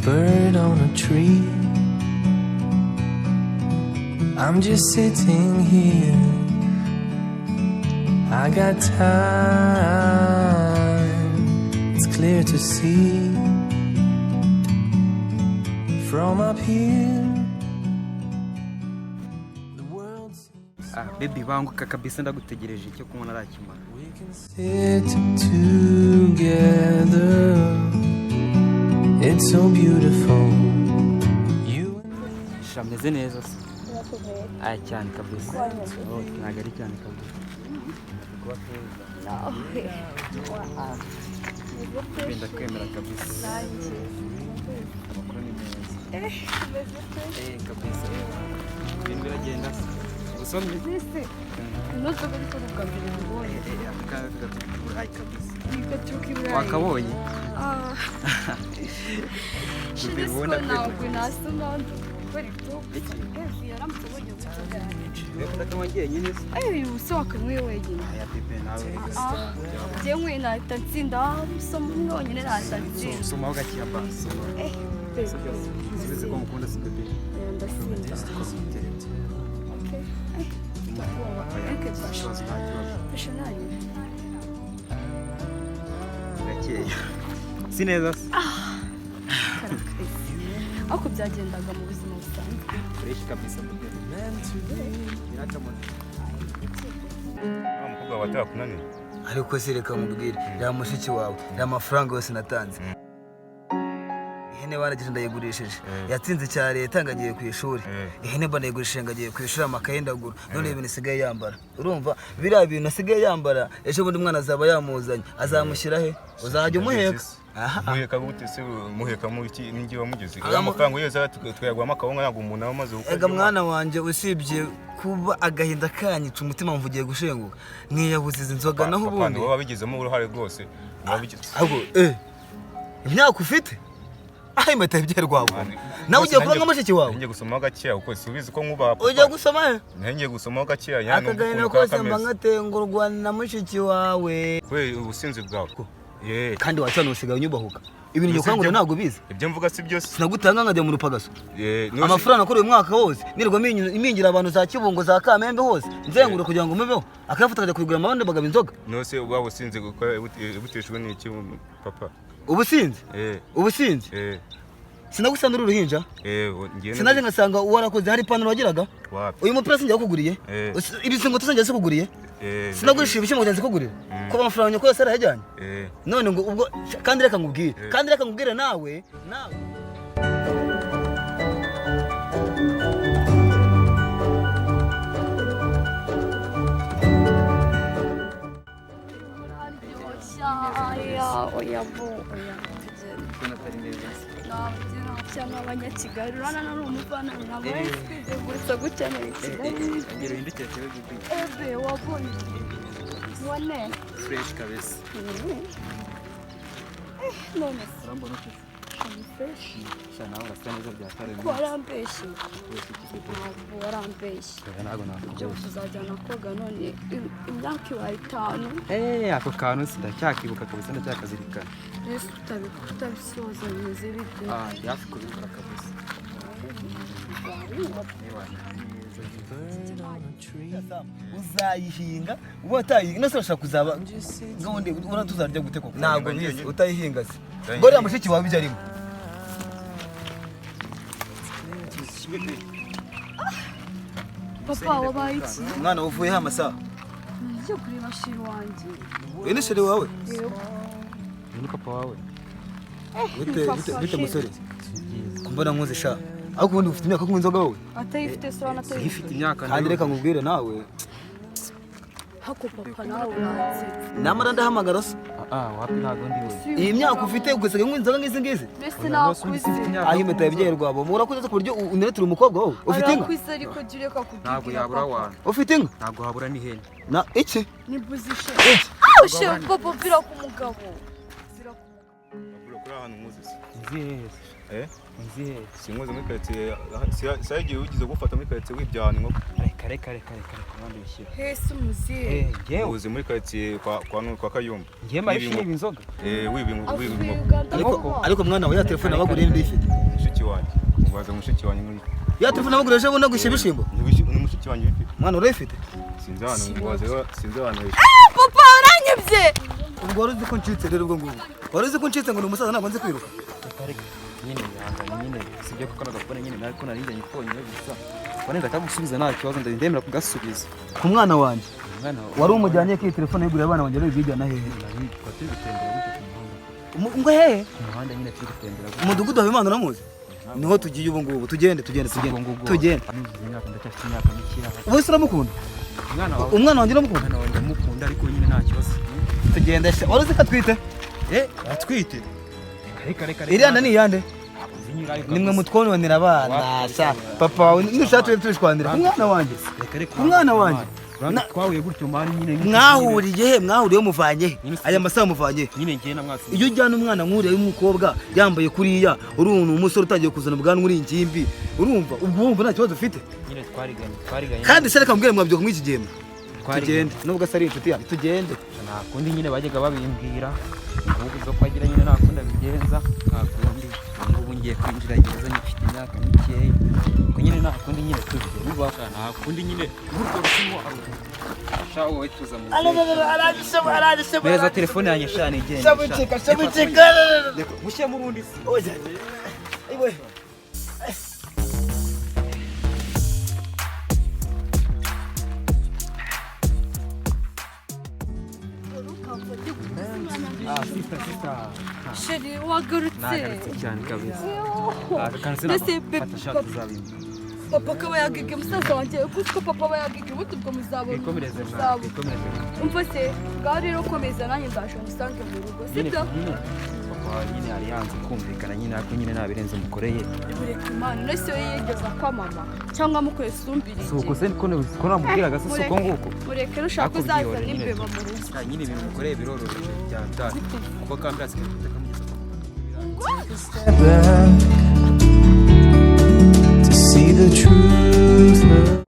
bird on a tree. I'm just sitting here. I got time. It's clear to see from up here. The world seems baby banguka kabisa ndagutegereje icyo kunywa narakimara. we can sit together. It's so beautiful. You Shameze neza se. Cyane kabisa. Nagari cyane kabisa. Benda kwemera kabisa. Amakuru ni meza. Kabisa. Ibintu biragenda. Usomye? Nuko ariko rugambira ubonye. Ay kabisa. Nikachuki brai. Wakabonye? Shit ko ntabwo nasoma barito. Yaramutse abonye gutya. Ndakama ngenyine se. Usohoka mwe wenyine. Aya pepe nawe. Jyewe nahita nsinda usoma mwonyine nahita nsinda. Somaho gakiya ba. Sibize ko mukunda se pepe. Ndasinda. Okay. Passionali. Gakeya. Si neza se. Ako byagendaga mu buzima busanzwe. Fresh kabisa pepe. Umukobwa wawe atakunaniye ariko se reka mubwire ya mushiki wawe ya mafaranga yose natanze ihene baragije ndayigurishije yatsinze cya leta ngagiye ku ishuri ihene banayigurishije ngagiye ku ishuri amakaye ndagura none ibintu isigaye yambara urumva biriya bintu asigaye yambara ejo bundi umwana azaba yamuzanye azamushyira he uzajya umuheka muheka gute se muheka mu iki ningi wamugeze amafaranga yose twayagwama akabonga yago umuntu amaze ega mwana wanje usibye kuba agahinda kanyica umutima mvugiye gushenguka niyabuzize inzoga naho ubundi waba bigezemo uruhare rwose ahubwo imyaka ufite impeta ibyerwawe nawe ugiye kuba nk'amashiki wawe ngiye gusomaho gakeya uko subize ko nkuba ugiye gusoma he ngiye gusomaho gakeya yani akagahinda kose mba ngatengurwa na mushiki wawe we ubusinzi bwawe kandi wacana usigaye unyubahuka ibintu ngiye kwangura ntabwo bizi ibyo mvuga si byose sinagutanga nkajya mu rupagaso amafaranga akoreye umwaka wose nirwa imingira abantu za Kibungo za Kamembe hose nzengure kugira ngo mubeho akayafata akajya kugura amabande bagaba inzoga nose waba usinze gukora buteshwe n'iki papa ubusinzi ubusinzi sinagusanura uruhinja sinaje ngasanga warakoze hari ipantaro wagiraga uyu mupira sinjya kuguriye ibisingo tusanjye sikuguriye sinagurisha ibishimo byanze kugurira ko amafaranga nyako yose arayajyanye none ngo ubwo kandi reka ngubwire nawe oya cyangwa abanyakigali urana nari umuvana ntabwo twizengurutse gukenera ikigali ngero hindukira cyo bibi ebe wabonye wane fresh kabisa none urambona uko fresh sana urasa neza byatare ko arambeshye warambeshye ntabwo nabyo tuzajyana koga none imyaka ibaye 5 ako kantu sindacyakibuka kabisa ndacyakazirikana Yesu utabisoza bimeze bite yafi kubikora kabisa uzayihinga uba utayihinga nose urashaka kuzaba gahunda ubona tuzarya gute koko ntabwo bizi utayihinga se ngo rya mushiki wawe bijya arimo papa wabaye iki mwana uvuye ha masaha ngiye kureba shiri wanjye we ni shiri wawe ni papa wawe bite musore kumbona nkuze sha ariko ubundi ufite imyaka nk'inzoga wowe atayifite sura natayifite ifite imyaka kandi reka nkubwire nawe hako papa nawe uranze namara ndahamagara se wapi ntago ndi we iyi myaka ufite ugasiga nk'inzoga nk'izi ngizi mbese nakuze aho impeta yabyaye rwabo murakuze ku buryo uneretera umukobwa wowe ufite inka arakuze ariko jureka kugira ntago yabura wana ufite inka ntago habura n'ihene na iki nibuzishe shefu papa vira ku mugabo kuri ahantu muzi nzi Uzihe? Sinkoze muri quartier sa igihe ugize gufata muri quartier wibyana inkoko. Reka kumande bishyira. Hese umuzihe. Ngewe Uzi muri quartier kwa Kayumba. ngiye mayishi niba inzoga. Wibi inkoko. ariko mwana we ya telefone abaguriye ndifite Mushiki wanjye. Ubaza mushiki wanjye muri. ya telefone abaguriye ejo bundi agwishe bishimbo Ni mushiki wanjye bifite. mwana urayifite Sinzi abantu. Papa aranyibye. ubwo wari uzi ko ncitse rero ubwo ngubwo wari uzi ko ncitse ngo ni umusaza ntabwo nzi kwiruka Reka nyine yanganye nyine sibyo kuko nagakora nyine ariko narinjanye konyine gusa. Wanenda kagusubiza nta kibazo ndemera kugasubiza. ku mwana wanjye Umwana wari umujyanye ko iyi telefone yiguriye abana banjye rero bijyana hehe nari twaturi gutembera gutyo ku muhanda. ngo hehe Ku muhanda nyine turi gutembera gutyo. umudugudu wa Imana uramuzi niho tugiye ubu ngubu tugende Imyaka ndacyafite imyaka mikeya. ubu se uramukunda umwana wanjye uramukunda Umwana wanjye ndamukunda ariko nyine nta kibazo. tugende se wari uzi ko atwite atwite. Reka. iriya nda ni iyande nimwe mutwononera abana sha papa wawe nushatse tubishwanira umwana wanjye umwana wanjye twahuye gutyo mari nyine mwahuriye he mwahuriye muvanye he aya masaha muvanye nyine ngiye na mwasi. iyo ujyana umwana nk'uriya w'umukobwa yambaye kuriya uruntu umusore utangiye kuzana ubwanwa uri ingimbi urumva ubwo wumva nta kibazo ufite nyine twariganye kandi se reka mbwire mwabyuka muri iki gihembwe tugende nubwo se ari inshuti yanjye tugende nta kundi nyine bajyaga babimbwira ubu zo kwagira nyine nta kundi abigenza nta kundi ubu ngiye kwinjira gereza nyifite imyaka mikeya ko nyine nta kundi nyine tujye bubaka nta kundi nyine buryo rusimo ashaka wowe tuza mu neza telefone yanjye shani igenda shabucika mushye mu rundi si oya iwe sister Sheri wagarutse. nagarutse cyane kabisa akanse Mbese natashaka tuzabimba Papa akaba yagige musaza wanjye kuko papa aba yagige ubundi ubwo muzabona. ikomereze Muzabona. ikomereze Umva se ngaho rero komeza nanjye ndaje musange mu rugo nyine sibyo? papa nyine yari yanze kumvikana nyine ariko nyine nabirenze umukoreye Mureka Imana nese we yigeze akamama cyangwa mukore sumbiri. si uko se ko namubwiraga se si uko nguko Mureke rushaka uzaza n'imbeba mu rugo. nyine ibintu mukoreye biroroheje byatari kuko kambirasi kamugeza Step back to see the truth.